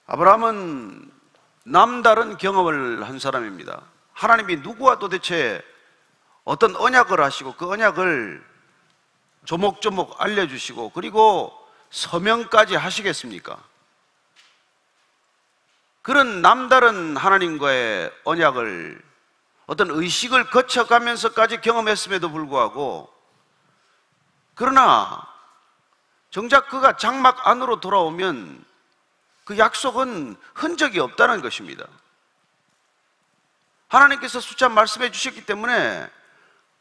아브라함은 남다른 경험을 한 사람입니다. 하나님이 누구와 도대체 어떤 언약을 하시고 그 언약을 조목조목 알려주시고 그리고 서명까지 하시겠습니까? 그런 남다른 하나님과의 언약을 어떤 의식을 거쳐가면서까지 경험했음에도 불구하고, 그러나 정작 그가 장막 안으로 돌아오면 그 약속은 흔적이 없다는 것입니다. 하나님께서 수차 말씀해 주셨기 때문에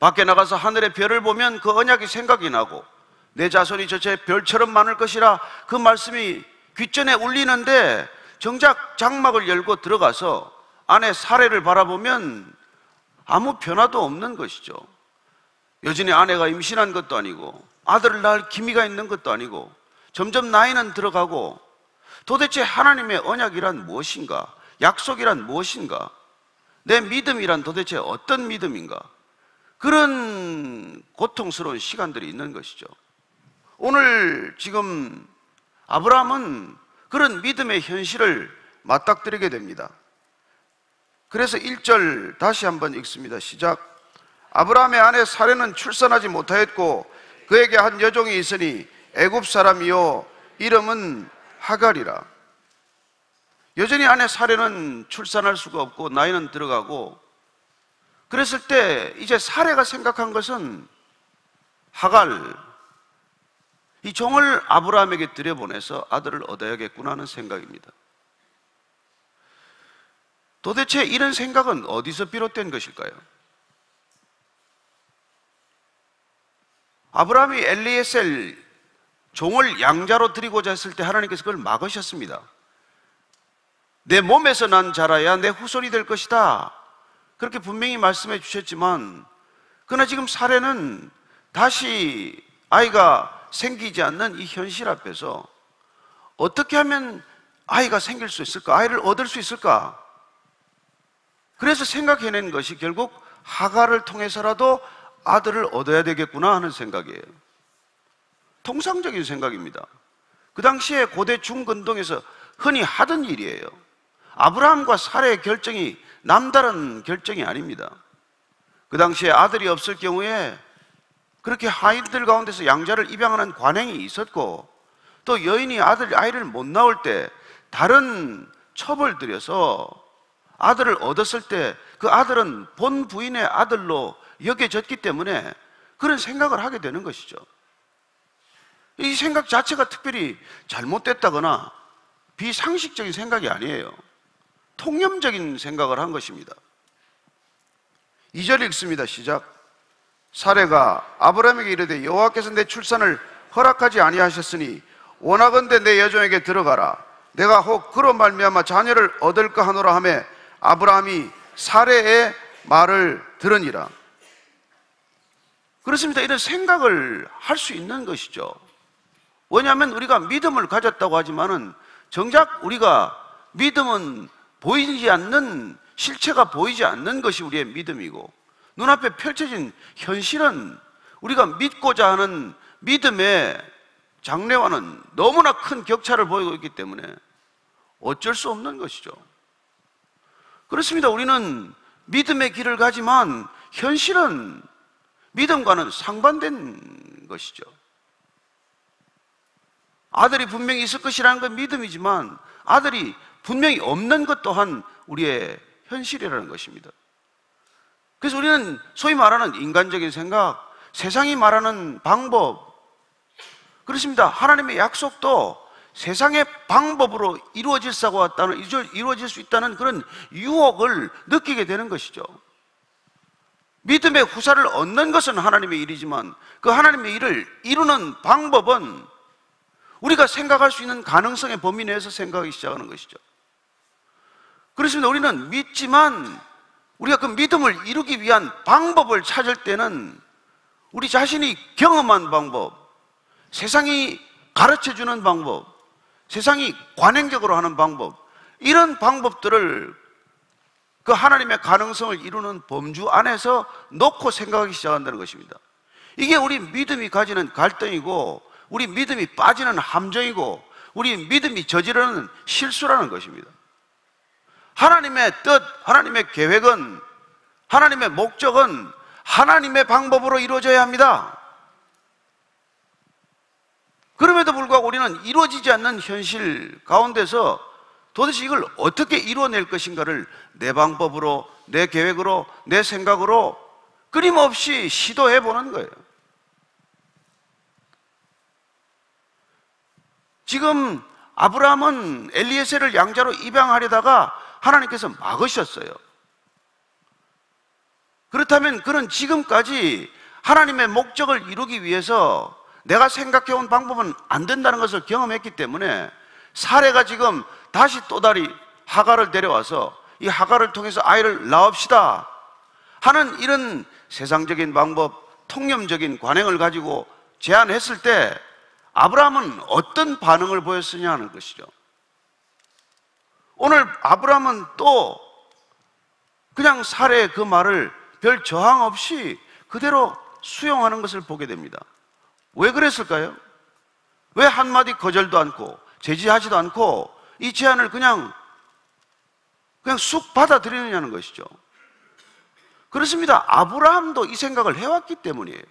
밖에 나가서 하늘의 별을 보면 그 언약이 생각이 나고 내 자손이 저처 별처럼 많을 것이라 그 말씀이 귓전에 울리는데, 정작 장막을 열고 들어가서 안에 사례를 바라보면 아무 변화도 없는 것이죠. 여전히 아내가 임신한 것도 아니고 아들을 낳을 기미가 있는 것도 아니고 점점 나이는 들어가고, 도대체 하나님의 언약이란 무엇인가? 약속이란 무엇인가? 내 믿음이란 도대체 어떤 믿음인가? 그런 고통스러운 시간들이 있는 것이죠. 오늘 지금 아브라함은 그런 믿음의 현실을 맞닥뜨리게 됩니다. 그래서 1절 다시 한번 읽습니다. 시작. 아브라함의 아내 사레는 출산하지 못하였고 그에게 한 여종이 있으니 애굽 사람이요 이름은 하갈이라. 여전히 아내 사레는 출산할 수가 없고 나이는 들어가고, 그랬을 때 이제 사레가 생각한 것은 하갈, 이 종을 아브라함에게 들여보내서 아들을 얻어야겠구나 하는 생각입니다. 도대체 이런 생각은 어디서 비롯된 것일까요? 아브라함이 엘리에셀 종을 양자로 드리고자 했을 때 하나님께서 그걸 막으셨습니다. 내 몸에서 난 자라야 내 후손이 될 것이다, 그렇게 분명히 말씀해 주셨지만, 그러나 지금 사례는 다시 아이가 생기지 않는 이 현실 앞에서 어떻게 하면 아이가 생길 수 있을까? 아이를 얻을 수 있을까? 그래서 생각해낸 것이 결국 하갈을 통해서라도 아들을 얻어야 되겠구나 하는 생각이에요. 통상적인 생각입니다. 그 당시에 고대 중근동에서 흔히 하던 일이에요. 아브라함과 사레의 결정이 남다른 결정이 아닙니다. 그 당시에 아들이 없을 경우에 그렇게 하인들 가운데서 양자를 입양하는 관행이 있었고, 또 여인이 아이를 못 낳을 때 다른 첩을 들여서 아들을 얻었을 때 그 아들은 본 부인의 아들로 여겨졌기 때문에 그런 생각을 하게 되는 것이죠. 이 생각 자체가 특별히 잘못됐다거나 비상식적인 생각이 아니에요. 통념적인 생각을 한 것입니다. 2절 읽습니다. 시작. 사레가 아브라함에게 이르되 여호와께서 내 출산을 허락하지 아니하셨으니 원하건대 내 여종에게 들어가라. 내가 혹 그로 말미암아 자녀를 얻을까 하노라 하며 아브라함이 사레의 말을 들으니라. 그렇습니다. 이런 생각을 할 수 있는 것이죠. 왜냐하면 우리가 믿음을 가졌다고 하지만은 정작 우리가 믿음은 보이지 않는, 실체가 보이지 않는 것이 우리의 믿음이고, 눈앞에 펼쳐진 현실은 우리가 믿고자 하는 믿음의 장래와는 너무나 큰 격차를 보이고 있기 때문에 어쩔 수 없는 것이죠. 그렇습니다. 우리는 믿음의 길을 가지만 현실은 믿음과는 상반된 것이죠. 아들이 분명히 있을 것이라는 건 믿음이지만 아들이 분명히 없는 것 또한 우리의 현실이라는 것입니다. 그래서 우리는 소위 말하는 인간적인 생각, 세상이 말하는 방법, 그렇습니다. 하나님의 약속도 세상의 방법으로 이루어질 수 있다는 그런 유혹을 느끼게 되는 것이죠. 믿음의 후사를 얻는 것은 하나님의 일이지만 그 하나님의 일을 이루는 방법은 우리가 생각할 수 있는 가능성의 범위 내에서 생각하기 시작하는 것이죠. 그렇습니다. 우리는 믿지만 우리가 그 믿음을 이루기 위한 방법을 찾을 때는 우리 자신이 경험한 방법, 세상이 가르쳐주는 방법, 세상이 관행적으로 하는 방법, 이런 방법들을 그 하나님의 가능성을 이루는 범주 안에서 놓고 생각하기 시작한다는 것입니다. 이게 우리 믿음이 가지는 갈등이고 우리 믿음이 빠지는 함정이고 우리 믿음이 저지르는 실수라는 것입니다. 하나님의 뜻, 하나님의 계획은, 하나님의 목적은 하나님의 방법으로 이루어져야 합니다. 그럼에도 불구하고 우리는 이루어지지 않는 현실 가운데서 도대체 이걸 어떻게 이루어낼 것인가를 내 방법으로, 내 계획으로, 내 생각으로 끊임없이 시도해 보는 거예요. 지금 아브라함은 엘리에셀을 양자로 입양하려다가 하나님께서 막으셨어요. 그렇다면 그는 지금까지 하나님의 목적을 이루기 위해서 내가 생각해온 방법은 안 된다는 것을 경험했기 때문에 사레가 지금 다시 또다시 하갈을 데려와서 이 하갈을 통해서 아이를 낳읍시다 하는 이런 세상적인 방법, 통념적인 관행을 가지고 제안했을 때 아브라함은 어떤 반응을 보였느냐 하는 것이죠. 오늘 아브라함은 또 그냥 사레의 그 말을 별 저항 없이 그대로 수용하는 것을 보게 됩니다. 왜 그랬을까요? 왜 한마디 거절도 않고 제지하지도 않고 이 제안을 그냥 쑥 받아들이느냐는 것이죠. 그렇습니다. 아브라함도 이 생각을 해왔기 때문이에요.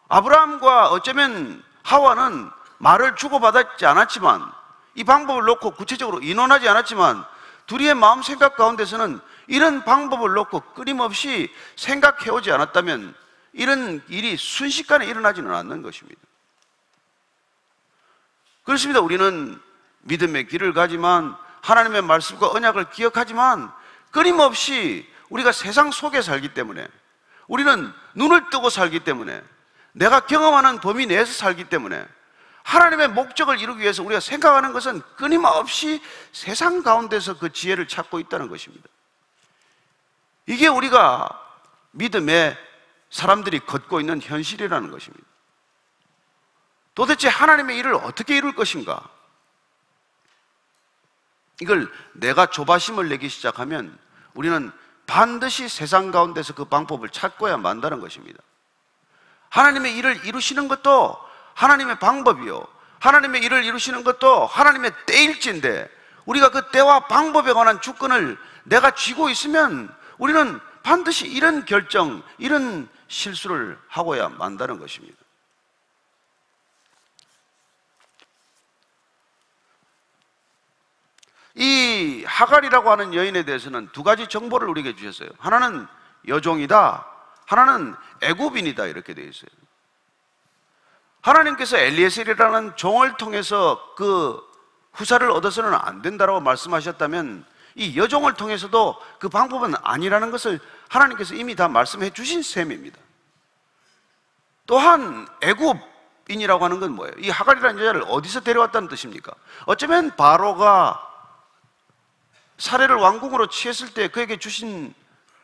아브라함과 어쩌면 하와는 말을 주고받았지 않았지만, 이 방법을 놓고 구체적으로 의논하지 않았지만 둘이의 마음 생각 가운데서는 이런 방법을 놓고 끊임없이 생각해오지 않았다면 이런 일이 순식간에 일어나지는 않는 것입니다. 그렇습니다. 우리는 믿음의 길을 가지만, 하나님의 말씀과 언약을 기억하지만 끊임없이 우리가 세상 속에 살기 때문에, 우리는 눈을 뜨고 살기 때문에, 내가 경험하는 범위 내에서 살기 때문에 하나님의 목적을 이루기 위해서 우리가 생각하는 것은 끊임없이 세상 가운데서 그 지혜를 찾고 있다는 것입니다. 이게 우리가 믿음의 사람들이 걷고 있는 현실이라는 것입니다. 도대체 하나님의 일을 어떻게 이룰 것인가? 이걸 내가 조바심을 내기 시작하면 우리는 반드시 세상 가운데서 그 방법을 찾고야 만다는 것입니다. 하나님의 일을 이루시는 것도 하나님의 방법이요, 하나님의 일을 이루시는 것도 하나님의 때일지인데 우리가 그 때와 방법에 관한 주권을 내가 쥐고 있으면 우리는 반드시 이런 결정, 이런 실수를 하고야 만다는 것입니다. 이 하갈이라고 하는 여인에 대해서는 두 가지 정보를 우리에게 주셨어요. 하나는 여종이다, 하나는 애굽인이다, 이렇게 되어 있어요. 하나님께서 엘리에셀이라는 종을 통해서 그 후사를 얻어서는 안 된다라고 말씀하셨다면 이 여종을 통해서도 그 방법은 아니라는 것을 하나님께서 이미 다 말씀해 주신 셈입니다. 또한 애굽인이라고 하는 건 뭐예요? 이 하갈이라는 여자를 어디서 데려왔다는 뜻입니까? 어쩌면 바로가 사례를 왕궁으로 취했을 때 그에게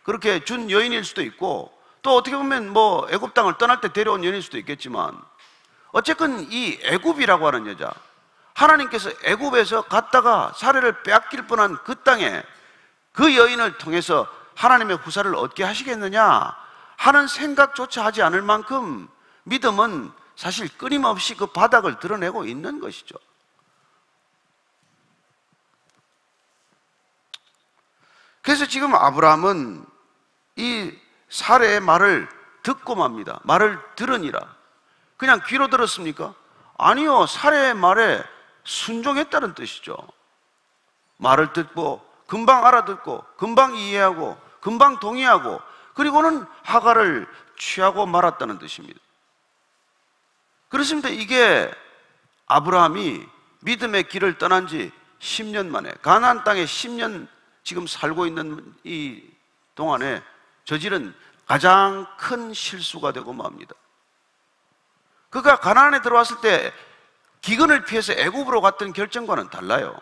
그렇게 준 여인일 수도 있고, 또 어떻게 보면 뭐 애굽 땅을 떠날 때 데려온 여인일 수도 있겠지만, 어쨌든 이 애굽이라고 하는 여자, 하나님께서 애굽에서 갔다가 사례를 빼앗길 뻔한 그 땅에 그 여인을 통해서 하나님의 후사를 얻게 하시겠느냐 하는 생각조차 하지 않을 만큼 믿음은 사실 끊임없이 그 바닥을 드러내고 있는 것이죠. 그래서 지금 아브라함은 이 사례의 말을 듣고 맙니다. 말을 들으니라. 그냥 귀로 들었습니까? 아니요, 사례의 말에 순종했다는 뜻이죠. 말을 듣고 금방 알아듣고 금방 이해하고 금방 동의하고, 그리고는 하갈을 취하고 말았다는 뜻입니다. 그렇습니다. 이게 아브라함이 믿음의 길을 떠난 지 10년 만에, 가나안 땅에 10년 지금 살고 있는 이 동안에 저지른 가장 큰 실수가 되고 맙니다. 그가 가나안에 들어왔을 때 기근을 피해서 애굽으로 갔던 결정과는 달라요.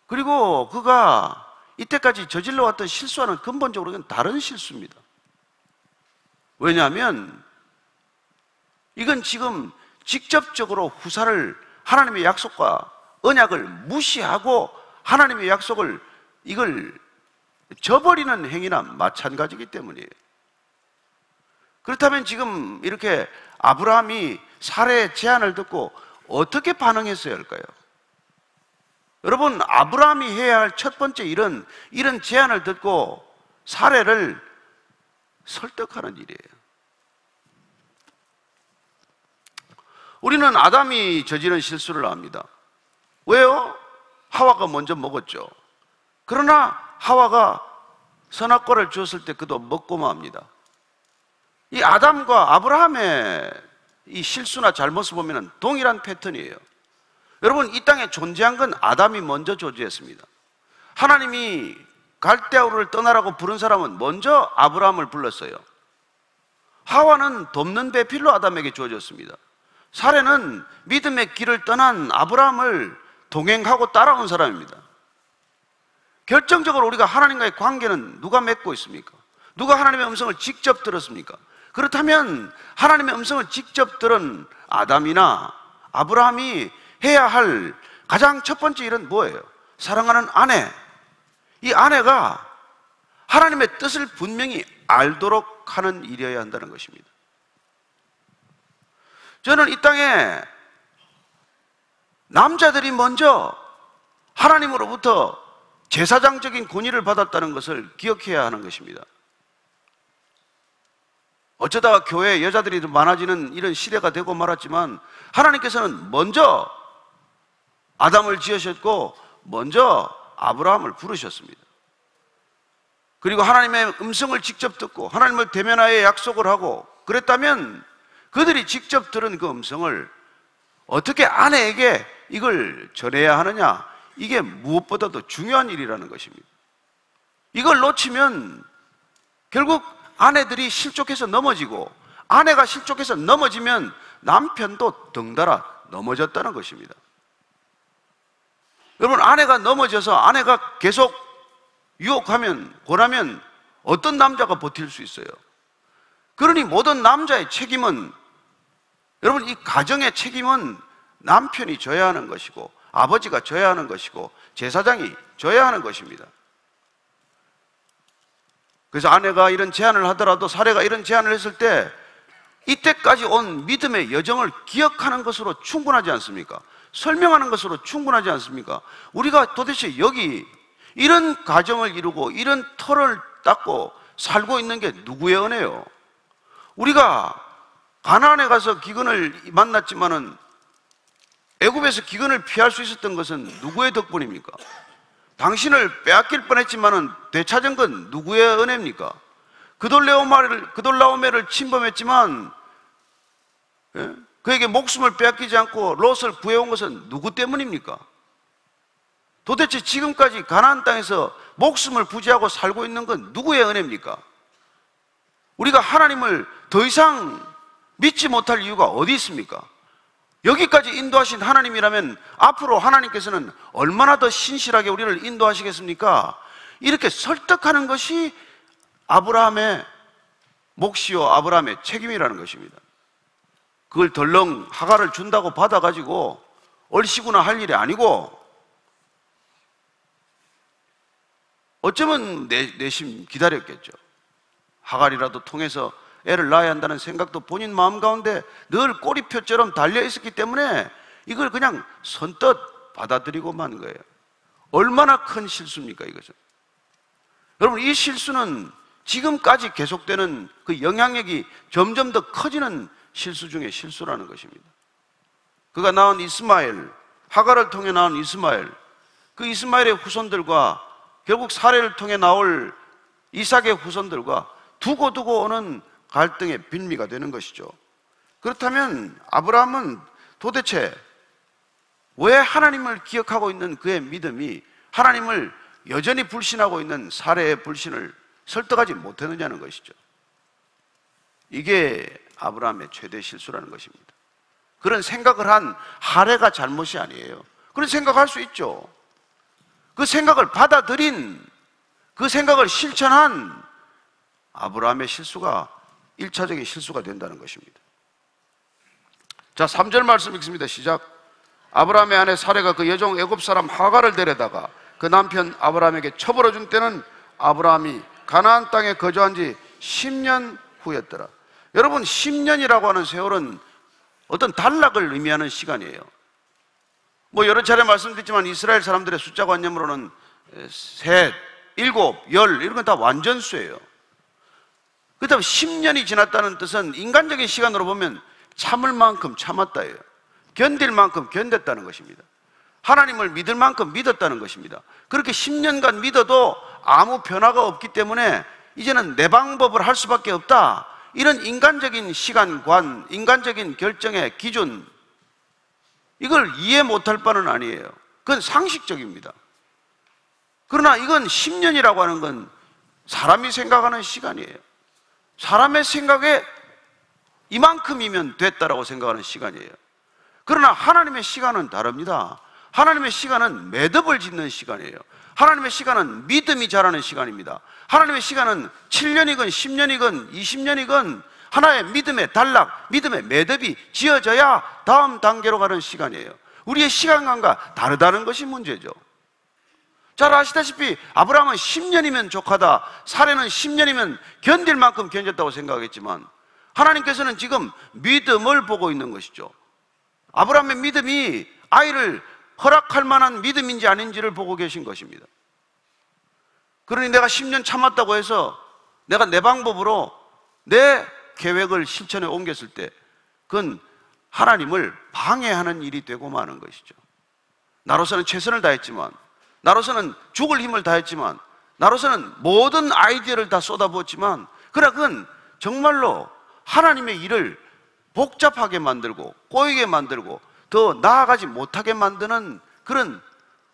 그리고 그가 이때까지 저질러 왔던 실수와는 근본적으로 다른 실수입니다. 왜냐하면 이건 지금 직접적으로 후사를, 하나님의 약속과 언약을 무시하고 하나님의 약속을 이걸 저버리는 행위나 마찬가지이기 때문이에요. 그렇다면 지금 이렇게 아브라함이 사례의 제안을 듣고 어떻게 반응했어야 할까요? 여러분, 아브라함이 해야 할 첫 번째 일은 이런 제안을 듣고 사례를 설득하는 일이에요. 우리는 아담이 저지른 실수를 압니다. 왜요? 하와가 먼저 먹었죠. 그러나 하와가 선악과를 주었을 때 그도 먹고 맙니다. 이 아담과 아브라함의 이 실수나 잘못을 보면 동일한 패턴이에요. 여러분, 이 땅에 존재한 건 아담이 먼저 존재했습니다. 하나님이 갈대아우를 떠나라고 부른 사람은 먼저 아브라함을 불렀어요. 하와는 돕는 배필로 아담에게 주어졌습니다. 사례는 믿음의 길을 떠난 아브라함을 동행하고 따라온 사람입니다. 결정적으로 우리가 하나님과의 관계는 누가 맺고 있습니까? 누가 하나님의 음성을 직접 들었습니까? 그렇다면 하나님의 음성을 직접 들은 아담이나 아브라함이 해야 할 가장 첫 번째 일은 뭐예요? 사랑하는 아내, 이 아내가 하나님의 뜻을 분명히 알도록 하는 일이어야 한다는 것입니다. 저는 이 땅에 남자들이 먼저 하나님으로부터 제사장적인 권위를 받았다는 것을 기억해야 하는 것입니다. 어쩌다가 교회에 여자들이 많아지는 이런 시대가 되고 말았지만 하나님께서는 먼저 아담을 지으셨고 먼저 아브라함을 부르셨습니다. 그리고 하나님의 음성을 직접 듣고 하나님을 대면하여 약속을 하고 그랬다면 그들이 직접 들은 그 음성을 어떻게 아내에게 이걸 전해야 하느냐, 이게 무엇보다도 중요한 일이라는 것입니다. 이걸 놓치면 결국 아내들이 실족해서 넘어지고 아내가 실족해서 넘어지면 남편도 덩달아 넘어졌다는 것입니다. 여러분, 아내가 넘어져서 아내가 계속 유혹하면 권하면 어떤 남자가 버틸 수 있어요? 그러니 모든 남자의 책임은, 여러분, 이 가정의 책임은 남편이 져야 하는 것이고 아버지가 져야 하는 것이고 제사장이 져야 하는 것입니다. 그래서 아내가 이런 제안을 하더라도 사례가 이런 제안을 했을 때 이때까지 온 믿음의 여정을 기억하는 것으로 충분하지 않습니까? 설명하는 것으로 충분하지 않습니까? 우리가 도대체 여기 이런 가정을 이루고 이런 터를 닦고 살고 있는 게 누구의 은혜요? 우리가 가나안에 가서 기근을 만났지만은 애굽에서 기근을 피할 수 있었던 것은 누구의 덕분입니까? 당신을 빼앗길 뻔했지만은 되찾은 건 누구의 은혜입니까? 그돌라오메를 침범했지만 그에게 목숨을 빼앗기지 않고 롯을 구해온 것은 누구 때문입니까? 도대체 지금까지 가나안 땅에서 목숨을 부지하고 살고 있는 건 누구의 은혜입니까? 우리가 하나님을 더 이상 믿지 못할 이유가 어디 있습니까? 여기까지 인도하신 하나님이라면 앞으로 하나님께서는 얼마나 더 신실하게 우리를 인도하시겠습니까? 이렇게 설득하는 것이 아브라함의 몫이요 아브라함의 책임이라는 것입니다. 그걸 덜렁 하가를 준다고 받아가지고 얼씨구나 할 일이 아니고 어쩌면 내심 기다렸겠죠. 하갈이라도 통해서 애를 낳아야 한다는 생각도 본인 마음 가운데 늘 꼬리표처럼 달려 있었기 때문에 이걸 그냥 선뜻 받아들이고 만 거예요. 얼마나 큰 실수입니까, 이것은? 여러분, 이 실수는 지금까지 계속되는 그 영향력이 점점 더 커지는 실수 중에 실수라는 것입니다. 그가 낳은 이스마엘, 하갈을 통해 낳은 이스마엘, 그 이스마엘의 후손들과 결국 사례를 통해 나올 이삭의 후손들과 두고두고 오는 갈등의 빌미가 되는 것이죠. 그렇다면 아브라함은 도대체 왜 하나님을 기억하고 있는 그의 믿음이 하나님을 여전히 불신하고 있는 사례의 불신을 설득하지 못했느냐는 것이죠. 이게 아브라함의 최대 실수라는 것입니다. 그런 생각을 한 하레가 잘못이 아니에요. 그런 생각할 수 있죠. 그 생각을 받아들인, 그 생각을 실천한 아브라함의 실수가 1차적인 실수가 된다는 것입니다. 자, 3절 말씀 읽습니다. 시작. 아브라함의 아내 사레가 그 여종 애굽 사람 하갈을 데려다가 그 남편 아브라함에게 처벌해 준 때는 아브라함이 가나안 땅에 거주한 지 10년 후였더라. 여러분, 10년이라고 하는 세월은 어떤 단락을 의미하는 시간이에요. 여러 차례 말씀드렸지만 이스라엘 사람들의 숫자 관념으로는 셋, 일곱, 열 이런 건 다 완전수예요. 그렇다면 10년이 지났다는 뜻은 인간적인 시간으로 보면 참을 만큼 참았다예요. 견딜 만큼 견뎠다는 것입니다. 하나님을 믿을 만큼 믿었다는 것입니다. 그렇게 10년간 믿어도 아무 변화가 없기 때문에 이제는 내 방법을 할 수밖에 없다, 이런 인간적인 시간관, 인간적인 결정의 기준, 이걸 이해 못할 바는 아니에요. 그건 상식적입니다. 그러나 이건 10년이라고 하는 건 사람이 생각하는 시간이에요. 사람의 생각에 이만큼이면 됐다라고 생각하는 시간이에요. 그러나 하나님의 시간은 다릅니다. 하나님의 시간은 매듭을 짓는 시간이에요. 하나님의 시간은 믿음이 자라는 시간입니다. 하나님의 시간은 7년이건 10년이건 20년이건 하나의 믿음의 단락, 믿음의 매듭이 지어져야 다음 단계로 가는 시간이에요. 우리의 시간관과 다르다는 것이 문제죠. 잘 아시다시피 아브라함은 10년이면 족하다, 사례는 10년이면 견딜 만큼 견뎠다고 생각했지만 하나님께서는 지금 믿음을 보고 있는 것이죠. 아브라함의 믿음이 아이를 허락할 만한 믿음인지 아닌지를 보고 계신 것입니다. 그러니 내가 10년 참았다고 해서 내가 내 방법으로 내 계획을 실천에 옮겼을 때 그건 하나님을 방해하는 일이 되고 마는 것이죠. 나로서는 최선을 다했지만, 나로서는 죽을 힘을 다했지만, 나로서는 모든 아이디어를 다 쏟아부었지만, 그러나 그건 정말로 하나님의 일을 복잡하게 만들고 꼬이게 만들고 더 나아가지 못하게 만드는 그런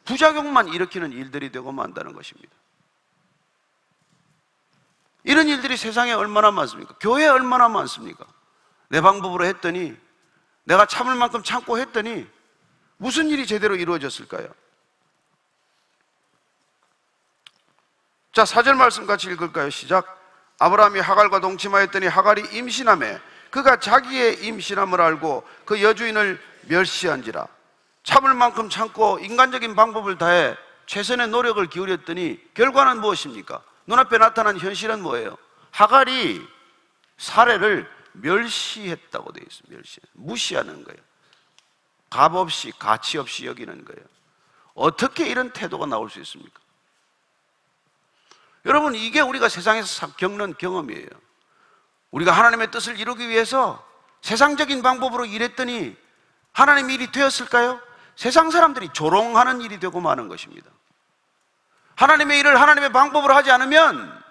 부작용만 일으키는 일들이 되고 만다는 것입니다. 이런 일들이 세상에 얼마나 많습니까? 교회에 얼마나 많습니까? 내 방법으로 했더니, 내가 참을 만큼 참고 했더니 무슨 일이 제대로 이루어졌을까요? 자, 4절 말씀 같이 읽을까요? 시작. 아브라함이 하갈과 동침하였더니 하갈이 임신하매 그가 자기의 임신함을 알고 그 여주인을 멸시한지라. 참을 만큼 참고 인간적인 방법을 다해 최선의 노력을 기울였더니 결과는 무엇입니까? 눈앞에 나타난 현실은 뭐예요? 하갈이 사례를 멸시했다고 되어 있습니다. 무시하는 거예요. 값 없이, 가치 없이 여기는 거예요. 어떻게 이런 태도가 나올 수 있습니까? 여러분, 이게 우리가 세상에서 겪는 경험이에요. 우리가 하나님의 뜻을 이루기 위해서 세상적인 방법으로 일했더니 하나님 일이 되었을까요? 세상 사람들이 조롱하는 일이 되고 마는 것입니다. 하나님의 일을 하나님의 방법으로 하지 않으면,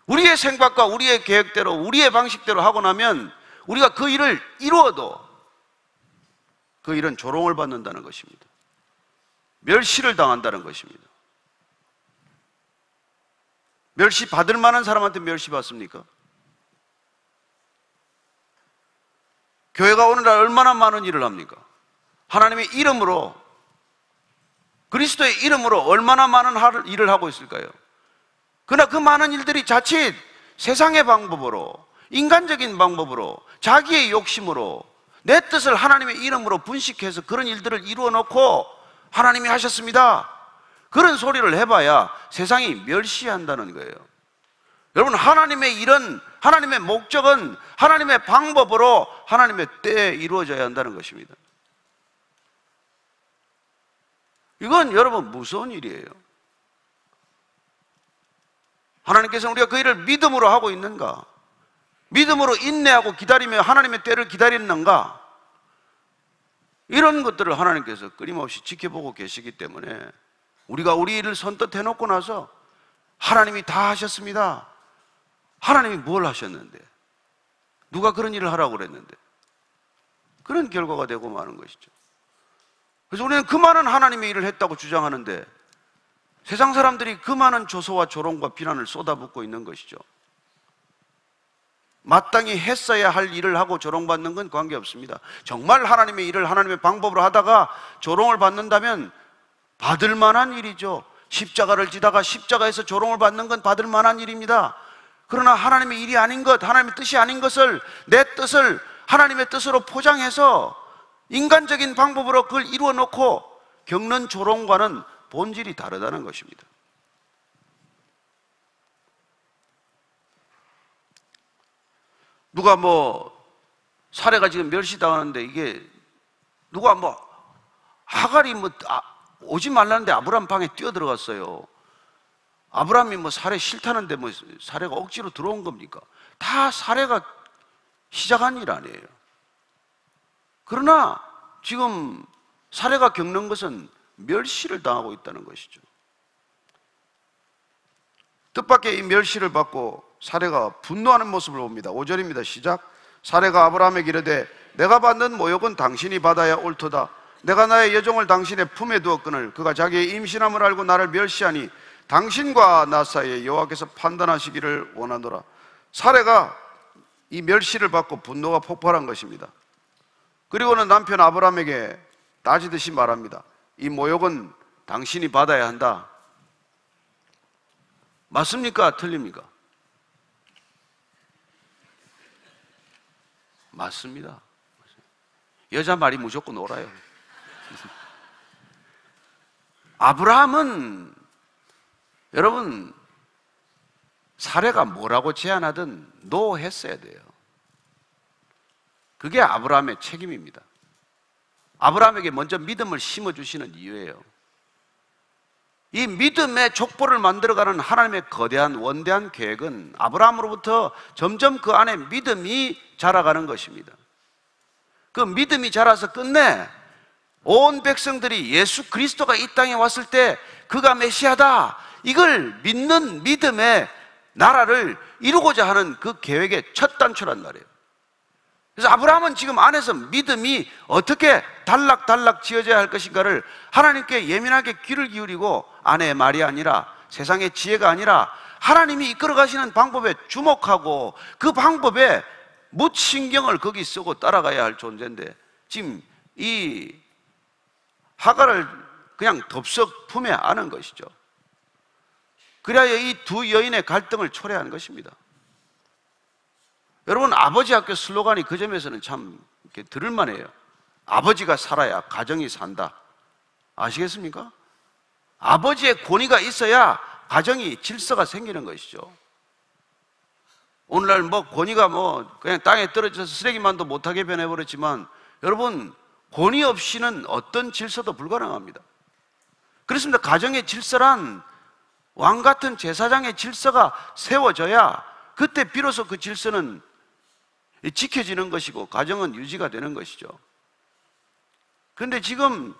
우리의 생각과 우리의 계획대로 우리의 방식대로 하고 나면 우리가 그 일을 이루어도 그 일은 조롱을 받는다는 것입니다. 멸시를 당한다는 것입니다. 멸시 받을 만한 사람한테 멸시 받습니까? 교회가 오늘날 얼마나 많은 일을 합니까? 하나님의 이름으로, 그리스도의 이름으로 얼마나 많은 일을 하고 있을까요? 그러나 그 많은 일들이 자칫 세상의 방법으로, 인간적인 방법으로, 자기의 욕심으로 내 뜻을 하나님의 이름으로 분식해서 그런 일들을 이루어 놓고 하나님이 하셨습니다, 그런 소리를 해봐야 세상이 멸시한다는 거예요. 여러분, 하나님의 일은, 하나님의 목적은 하나님의 방법으로 하나님의 때에 이루어져야 한다는 것입니다. 이건 여러분 무서운 일이에요. 하나님께서는 우리가 그 일을 믿음으로 하고 있는가? 믿음으로 인내하고 기다리며 하나님의 때를 기다리는가? 이런 것들을 하나님께서 끊임없이 지켜보고 계시기 때문에 우리가 우리 일을 선뜻 해놓고 나서 하나님이 다 하셨습니다, 하나님이 뭘 하셨는데, 누가 그런 일을 하라고 그랬는데, 그런 결과가 되고 마는 것이죠. 그래서 우리는 그 많은 하나님의 일을 했다고 주장하는데 세상 사람들이 그 많은 조소와 조롱과 비난을 쏟아붓고 있는 것이죠. 마땅히 했어야 할 일을 하고 조롱받는 건 관계없습니다. 정말 하나님의 일을 하나님의 방법으로 하다가 조롱을 받는다면 받을 만한 일이죠. 십자가를 지다가 십자가에서 조롱을 받는 건 받을 만한 일입니다. 그러나 하나님의 일이 아닌 것, 하나님의 뜻이 아닌 것을, 내 뜻을 하나님의 뜻으로 포장해서 인간적인 방법으로 그걸 이루어 놓고 겪는 조롱과는 본질이 다르다는 것입니다. 누가 뭐 사례가 지금 멸시당하는데 이게 누가 뭐 하갈이 뭐 오지 말라는데 아브라함 방에 뛰어들어갔어요. 아브라함이 뭐 사례 싫다는데 뭐 사례가 억지로 들어온 겁니까? 다 사례가 시작한 일 아니에요. 그러나 지금 사례가 겪는 것은 멸시를 당하고 있다는 것이죠. 뜻밖의 이 멸시를 받고 사례가 분노하는 모습을 봅니다. 5절입니다. 시작. 사례가 아브라함에게 이르되 내가 받는 모욕은 당신이 받아야 옳도다. 내가 나의 여종을 당신의 품에 두었거늘 그가 자기의 임신함을 알고 나를 멸시하니 당신과 나 사이에 여호와께서 판단하시기를 원하노라. 사례가 이 멸시를 받고 분노가 폭발한 것입니다. 그리고는 남편 아브라함에게 따지듯이 말합니다. 이 모욕은 당신이 받아야 한다. 맞습니까? 틀립니까? 맞습니다. 여자 말이 무조건 옳아요. 아브라함은 여러분 사례가 뭐라고 제안하든 노 했어야 돼요. 그게 아브라함의 책임입니다. 아브라함에게 먼저 믿음을 심어주시는 이유예요. 이 믿음의 족보를 만들어가는 하나님의 거대한 원대한 계획은 아브라함으로부터 점점 그 안에 믿음이 자라가는 것입니다. 그 믿음이 자라서 끝내 온 백성들이 예수 그리스도가 이 땅에 왔을 때 그가 메시아다, 이걸 믿는 믿음의 나라를 이루고자 하는 그 계획의 첫 단추란 말이에요. 그래서 아브라함은 지금 안에서 믿음이 어떻게 단락단락 지어져야 할 것인가를 하나님께 예민하게 귀를 기울이고 아내의 말이 아니라 세상의 지혜가 아니라 하나님이 이끌어 가시는 방법에 주목하고 그 방법에 묻신경을 거기 쓰고 따라가야 할 존재인데 지금 이 하갈을 그냥 덥석 품에 안은 것이죠. 그래야 이 두 여인의 갈등을 초래하는 것입니다. 여러분, 아버지 학교 슬로건이 그 점에서는 참 이렇게 들을만해요. 아버지가 살아야 가정이 산다. 아시겠습니까? 아버지의 권위가 있어야 가정이 질서가 생기는 것이죠. 오늘날 뭐 권위가 뭐 그냥 땅에 떨어져서 쓰레기만도 못하게 변해버렸지만 여러분, 권위 없이는 어떤 질서도 불가능합니다. 그렇습니다. 가정의 질서란 왕 같은 제사장의 질서가 세워져야 그때 비로소 그 질서는 지켜지는 것이고 가정은 유지가 되는 것이죠. 그런데 지금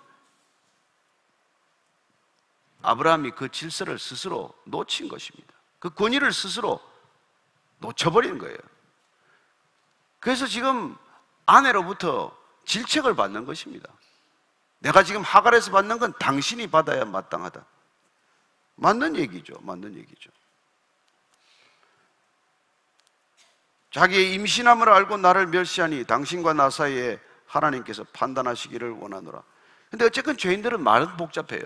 아브라함이 그 질서를 스스로 놓친 것입니다. 그 권위를 스스로 놓쳐버린 거예요. 그래서 지금 아내로부터 질책을 받는 것입니다. 내가 지금 하갈에서 받는 건 당신이 받아야 마땅하다. 맞는 얘기죠. 맞는 얘기죠. 자기의 임신함을 알고 나를 멸시하니 당신과 나 사이에 하나님께서 판단하시기를 원하노라. 근데 어쨌든 죄인들은 말은 복잡해요.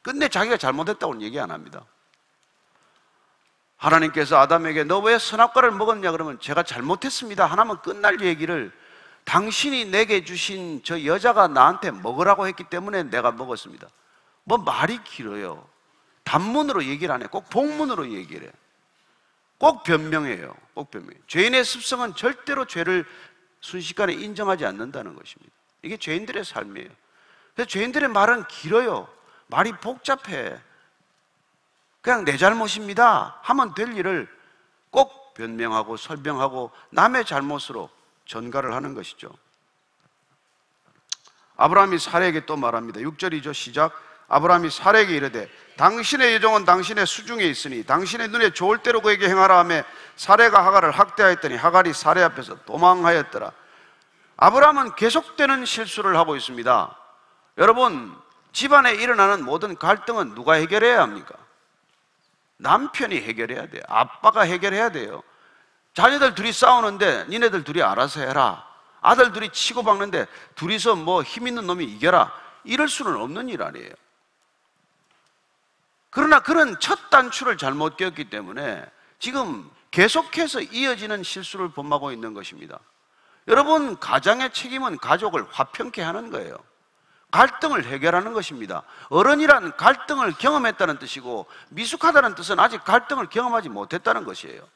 끝내 자기가 잘못했다고는 얘기 안 합니다. 하나님께서 아담에게 너 왜 선악과를 먹었냐 그러면 제가 잘못했습니다 하나면 끝날 얘기를 당신이 내게 주신 저 여자가 나한테 먹으라고 했기 때문에 내가 먹었습니다. 뭐 말이 길어요. 단문으로 얘기를 안 해. 꼭 복문으로 얘기를 해. 꼭 변명해요. 꼭 변명해요. 죄인의 습성은 절대로 죄를 순식간에 인정하지 않는다는 것입니다. 이게 죄인들의 삶이에요. 그래서 죄인들의 말은 길어요. 말이 복잡해. 그냥 내 잘못입니다 하면 될 일을 꼭 변명하고 설명하고 남의 잘못으로 전가를 하는 것이죠. 아브라함이 사례에게 또 말합니다. 6절이죠. 시작. 아브라함이 사례에게 이르되 당신의 여종은 당신의 수중에 있으니 당신의 눈에 좋을 대로 그에게 행하라 하며 사례가 하갈을 학대하였더니 하갈이 사례 앞에서 도망하였더라. 아브라함은 계속되는 실수를 하고 있습니다. 여러분, 집안에 일어나는 모든 갈등은 누가 해결해야 합니까? 남편이 해결해야 돼요. 아빠가 해결해야 돼요. 자녀들 둘이 싸우는데 니네들 둘이 알아서 해라. 아들 둘이 치고 박는데 둘이서 뭐 힘 있는 놈이 이겨라. 이럴 수는 없는 일 아니에요. 그러나 그런 첫 단추를 잘못 꼈기 때문에 지금 계속해서 이어지는 실수를 범하고 있는 것입니다. 여러분, 가장의 책임은 가족을 화평케 하는 거예요. 갈등을 해결하는 것입니다. 어른이란 갈등을 경험했다는 뜻이고 미숙하다는 뜻은 아직 갈등을 경험하지 못했다는 것이에요.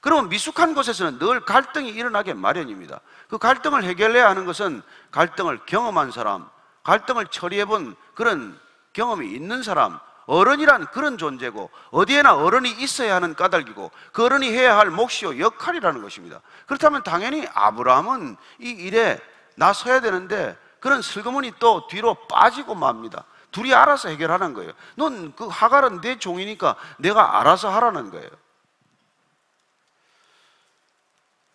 그러면 미숙한 곳에서는 늘 갈등이 일어나게 마련입니다. 그 갈등을 해결해야 하는 것은 갈등을 경험한 사람, 갈등을 처리해본 그런 경험이 있는 사람, 어른이란 그런 존재고 어디에나 어른이 있어야 하는 까닭이고 그 어른이 해야 할 몫이요 역할이라는 것입니다. 그렇다면 당연히 아브라함은 이 일에 나서야 되는데 그런 슬그머니 또 뒤로 빠지고 맙니다. 둘이 알아서 해결하는 거예요. 넌 그 하갈은 내 종이니까 내가 알아서 하라는 거예요.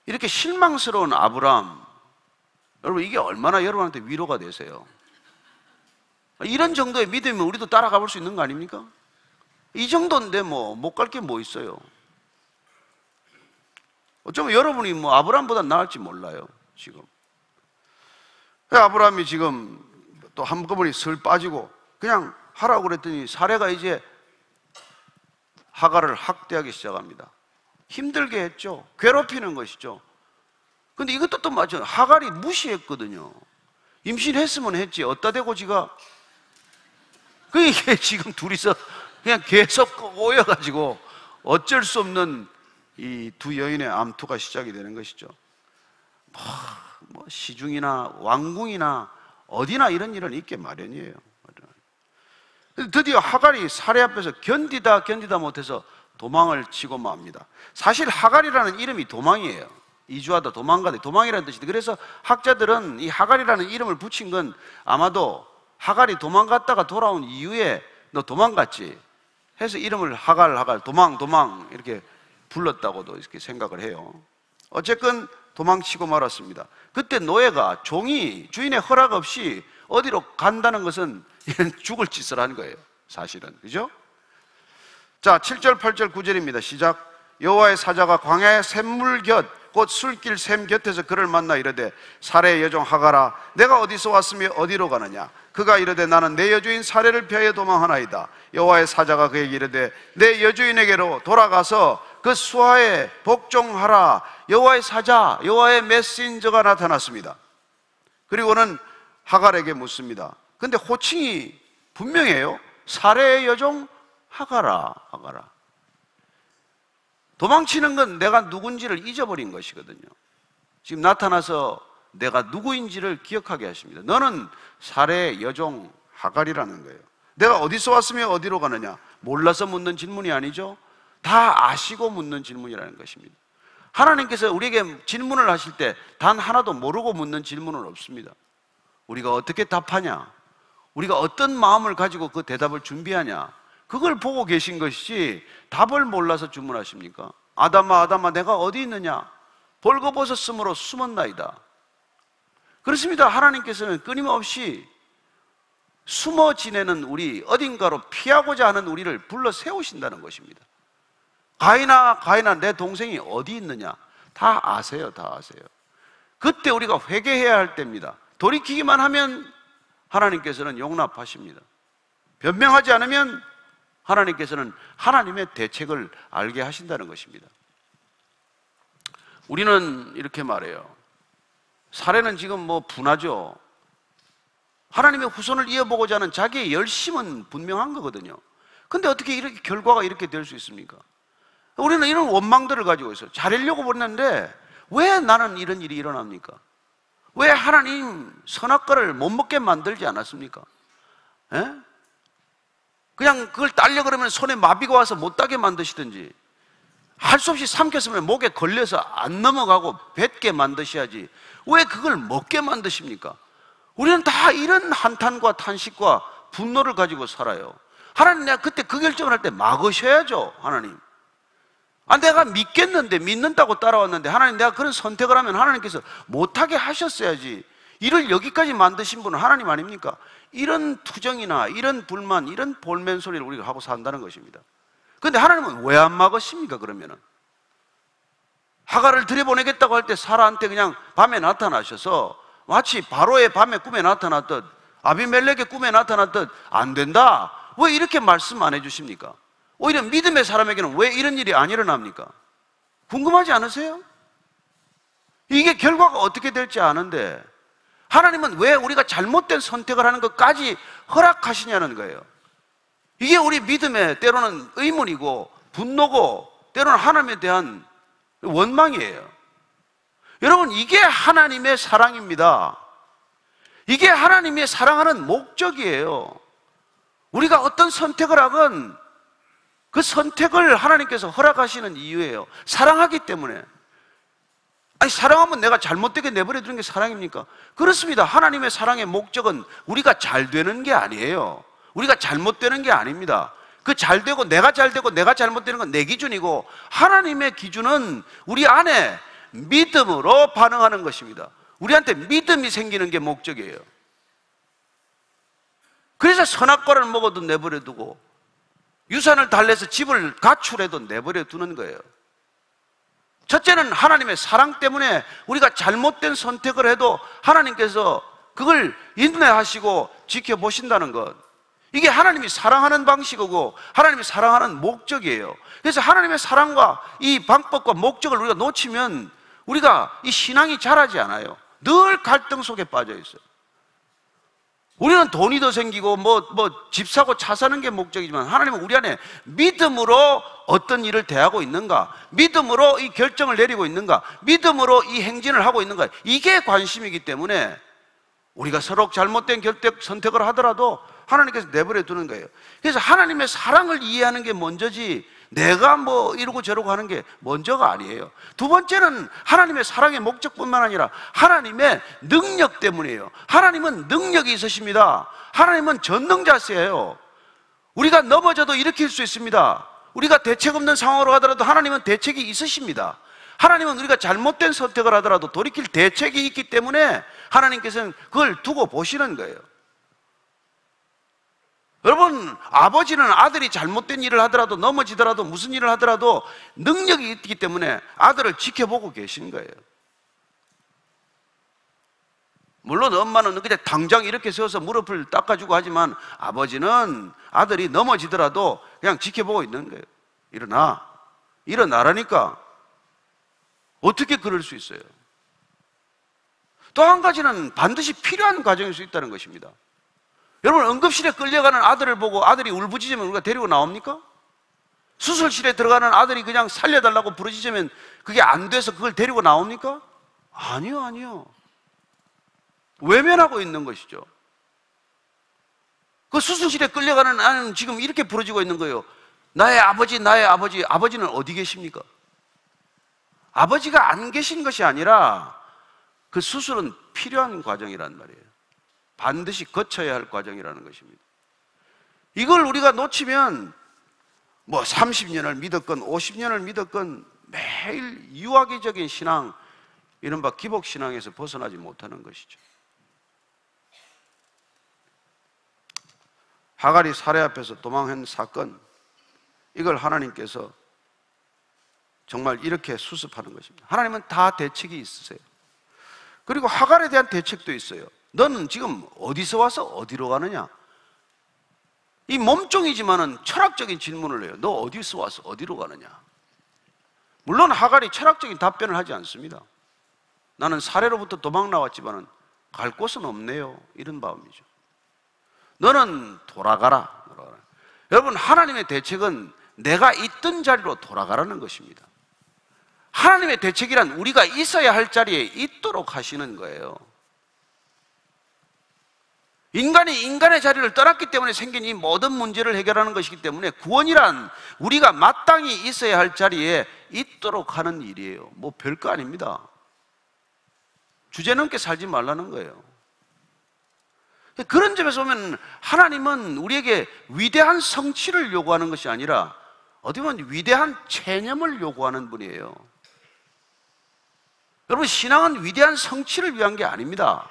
이렇게 실망스러운 아브라함, 여러분 이게 얼마나 여러분한테 위로가 되세요? 이런 정도의 믿음이면 우리도 따라가 볼 수 있는 거 아닙니까? 이 정도인데 뭐 못 갈 게 뭐 있어요? 어쩌면 여러분이 뭐 아브라함보다 나을지 몰라요 지금. 아브라함이 지금 또 한꺼번에 슬 빠지고 그냥 하라고 그랬더니 사례가 이제 하갈을 학대하기 시작합니다. 힘들게 했죠. 괴롭히는 것이죠. 근데 이것도 또 맞죠. 하갈이 무시했거든요. 임신했으면 했지 어디다 대고 지가. 이게 지금 둘이서 그냥 계속 오여가지고 어쩔 수 없는 이 두 여인의 암투가 시작이 되는 것이죠. 뭐 시중이나 왕궁이나 어디나 이런 일은 있게 마련이에요. 드디어 하갈이 사례 앞에서 견디다 못해서 도망을 치고 맙니다. 사실 하갈이라는 이름이 도망이에요. 이주하다, 도망가다, 도망이라는 뜻인데 그래서 학자들은 이 하갈이라는 이름을 붙인 건 아마도 하갈이 도망갔다가 돌아온 이후에 너 도망갔지 해서 이름을 하갈 도망 이렇게 불렀다고도 이렇게 생각을 해요. 어쨌건 도망치고 말았습니다. 그때 노예가 종이 주인의 허락 없이 어디로 간다는 것은 죽을 짓을 한 거예요 사실은. 그죠? 자 7절 8절 9절입니다 시작. 여호와의 사자가 광야의 샘물 곁 곧 술길 샘 곁에서 그를 만나 이르되 사레의 여종 하갈아 내가 어디서 왔으며 어디로 가느냐. 그가 이르되 나는 내 여주인 사레를 피하여 도망하나이다. 여호와의 사자가 그에게 이르되 내 여주인에게로 돌아가서 그 수하에 복종하라. 여호와의 사자, 여호와의 메신저가 나타났습니다. 그리고는 하갈에게 묻습니다. 근데 호칭이 분명해요. 사레의 여종 하갈아. 도망치는 건 내가 누군지를 잊어버린 것이거든요. 지금 나타나서 내가 누구인지를 기억하게 하십니다. 너는 사레의 여종 하갈이라는 거예요. 내가 어디서 왔으며 어디로 가느냐. 몰라서 묻는 질문이 아니죠. 다 아시고 묻는 질문이라는 것입니다. 하나님께서 우리에게 질문을 하실 때 단 하나도 모르고 묻는 질문은 없습니다. 우리가 어떻게 답하냐, 우리가 어떤 마음을 가지고 그 대답을 준비하냐, 그걸 보고 계신 것이지 답을 몰라서 주문하십니까? 아담아 내가 어디 있느냐? 벌거벗었으므로 숨었나이다. 그렇습니다. 하나님께서는 끊임없이 숨어 지내는 우리, 어딘가로 피하고자 하는 우리를 불러 세우신다는 것입니다. 가인아 내 동생이 어디 있느냐? 다 아세요. 그때 우리가 회개해야 할 때입니다. 돌이키기만 하면 하나님께서는 용납하십니다. 변명하지 않으면 하나님께서는 하나님의 대책을 알게 하신다는 것입니다. 우리는 이렇게 말해요. 사례는 지금 뭐 분하죠. 하나님의 후손을 이어보고자 하는 자기의 열심은 분명한 거거든요. 근데 어떻게 이렇게 결과가 이렇게 될 수 있습니까? 우리는 이런 원망들을 가지고 있어요. 잘하려고 보냈는데 왜 나는 이런 일이 일어납니까? 왜 하나님 선악과를 못 먹게 만들지 않았습니까? 에? 그냥 그걸 따려 그러면 손에 마비가 와서 못 따게 만드시든지, 할 수 없이 삼켰으면 목에 걸려서 안 넘어가고 뱉게 만드셔야지 왜 그걸 먹게 만드십니까? 우리는 다 이런 한탄과 탄식과 분노를 가지고 살아요. 하나님, 내가 그때 그 결정을 할 때 막으셔야죠. 하나님, 내가 믿겠는데, 믿는다고 따라왔는데 하나님 내가 그런 선택을 하면 하나님께서 못하게 하셨어야지. 이를 여기까지 만드신 분은 하나님 아닙니까? 이런 투정이나 이런 불만, 이런 볼멘 소리를 우리가 하고 산다는 것입니다. 그런데 하나님은 왜 안 막으십니까? 그러면은 하갈을 들여보내겠다고 할 때 사라한테 그냥 밤에 나타나셔서 마치 바로의 밤에 꿈에 나타났듯, 아비멜렉의 꿈에 나타났듯 안 된다, 왜 이렇게 말씀 안 해주십니까? 오히려 믿음의 사람에게는 왜 이런 일이 안 일어납니까? 궁금하지 않으세요? 이게 결과가 어떻게 될지 아는데 하나님은 왜 우리가 잘못된 선택을 하는 것까지 허락하시냐는 거예요. 이게 우리 믿음의 때로는 의문이고 분노고, 때로는 하나님에 대한 원망이에요. 여러분, 이게 하나님의 사랑입니다. 이게 하나님의 사랑하는 목적이에요. 우리가 어떤 선택을 하건 그 선택을 하나님께서 허락하시는 이유예요. 사랑하기 때문에. 아니, 사랑하면 내가 잘못되게 내버려 두는 게 사랑입니까? 그렇습니다. 하나님의 사랑의 목적은 우리가 잘 되는 게 아니에요. 우리가 잘못되는 게 아닙니다. 그 잘 되고 내가 잘못되는 건 내 기준이고, 하나님의 기준은 우리 안에 믿음으로 반응하는 것입니다. 우리한테 믿음이 생기는 게 목적이에요. 그래서 선악과를 먹어도 내버려 두고, 유산을 달래서 집을 가출해도 내버려 두는 거예요. 첫째는 하나님의 사랑 때문에 우리가 잘못된 선택을 해도 하나님께서 그걸 인내하시고 지켜보신다는 것. 이게 하나님이 사랑하는 방식이고 하나님이 사랑하는 목적이에요. 그래서 하나님의 사랑과 이 방법과 목적을 우리가 놓치면 우리가 이 신앙이 자라지 않아요. 늘 갈등 속에 빠져 있어요. 우리는 돈이 더 생기고 집 사고 차 사는 게 목적이지만, 하나님은 우리 안에 믿음으로 어떤 일을 대하고 있는가, 믿음으로 이 결정을 내리고 있는가, 믿음으로 이 행진을 하고 있는가, 이게 관심이기 때문에 우리가 서로 잘못된 선택을 하더라도 하나님께서 내버려 두는 거예요. 그래서 하나님의 사랑을 이해하는 게 먼저지, 내가 이러고 저러고 하는 게 먼저가 아니에요. 두 번째는 하나님의 사랑의 목적뿐만 아니라 하나님의 능력 때문이에요. 하나님은 능력이 있으십니다. 하나님은 전능자세요. 우리가 넘어져도 일으킬 수 있습니다. 우리가 대책 없는 상황으로 가더라도 하나님은 대책이 있으십니다. 하나님은 우리가 잘못된 선택을 하더라도 돌이킬 대책이 있기 때문에 하나님께서는 그걸 두고 보시는 거예요. 여러분, 아버지는 아들이 잘못된 일을 하더라도, 넘어지더라도, 무슨 일을 하더라도 능력이 있기 때문에 아들을 지켜보고 계신 거예요. 물론 엄마는 그냥 당장 이렇게 세워서 무릎을 닦아주고 하지만, 아버지는 아들이 넘어지더라도 그냥 지켜보고 있는 거예요. 일어나라니까. 어떻게 그럴 수 있어요? 또 한 가지는 반드시 필요한 과정일 수 있다는 것입니다. 여러분, 응급실에 끌려가는 아들을 보고 아들이 울부짖으면 우리가 데리고 나옵니까? 수술실에 들어가는 아들이 그냥 살려달라고 부르짖으면 그게 안 돼서 그걸 데리고 나옵니까? 아니요. 외면하고 있는 것이죠. 그 수술실에 끌려가는 아는 지금 이렇게 부르짖고 있는 거예요. 나의 아버지. 아버지는 어디 계십니까? 아버지가 안 계신 것이 아니라 그 수술은 필요한 과정이란 말이에요. 반드시 거쳐야 할 과정이라는 것입니다. 이걸 우리가 놓치면 30년을 믿었건 50년을 믿었건 매일 유아기적인 신앙, 이른바 기복신앙에서 벗어나지 못하는 것이죠. 하갈이 사례 앞에서 도망한 사건, 이걸 하나님께서 정말 이렇게 수습하는 것입니다. 하나님은 다 대책이 있으세요. 그리고 하갈에 대한 대책도 있어요. 너는 지금 어디서 와서 어디로 가느냐? 이 몸종이지만은 철학적인 질문을 해요. 너 어디서 와서 어디로 가느냐? 물론 하갈이 철학적인 답변을 하지 않습니다. 나는 사례로부터 도망 나왔지만은 갈 곳은 없네요. 이런 마음이죠. 너는 돌아가라. 여러분, 하나님의 대책은 내가 있던 자리로 돌아가라는 것입니다. 하나님의 대책이란 우리가 있어야 할 자리에 있도록 하시는 거예요. 인간이 인간의 자리를 떠났기 때문에 생긴 이 모든 문제를 해결하는 것이기 때문에, 구원이란 우리가 마땅히 있어야 할 자리에 있도록 하는 일이에요. 별거 아닙니다. 주제넘게 살지 말라는 거예요. 그런 점에서 보면 하나님은 우리에게 위대한 성취를 요구하는 것이 아니라 어떻게 보면 위대한 체념을 요구하는 분이에요. 여러분, 신앙은 위대한 성취를 위한 게 아닙니다.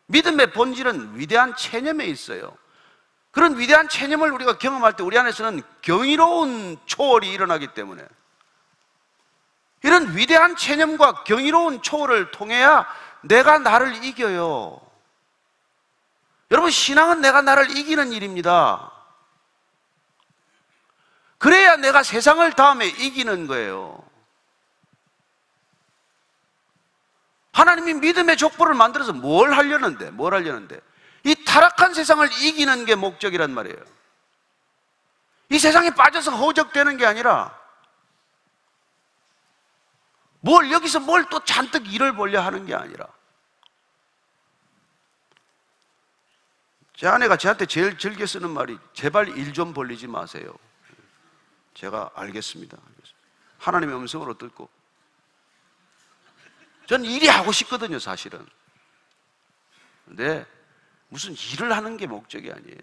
믿음의 본질은 위대한 체념에 있어요. 그런 위대한 체념을 우리가 경험할 때 우리 안에서는 경이로운 초월이 일어나기 때문에, 이런 위대한 체념과 경이로운 초월을 통해야 내가 나를 이겨요. 여러분, 신앙은 내가 나를 이기는 일입니다. 그래야 내가 세상을 다음에 이기는 거예요. 하나님이 믿음의 족보를 만들어서 뭘 하려는데? 이 타락한 세상을 이기는 게 목적이란 말이에요. 이 세상에 빠져서 허우적대는 게 아니라 여기서 뭘 또 잔뜩 일을 벌려 하는 게 아니라. 제 아내가 저한테 제일 즐겨 쓰는 말이 제발 일 좀 벌리지 마세요. 제가 알겠습니다. 하나님의 음성으로 듣고. 전 일이 하고 싶거든요, 사실은. 근데 무슨 일을 하는 게 목적이 아니에요.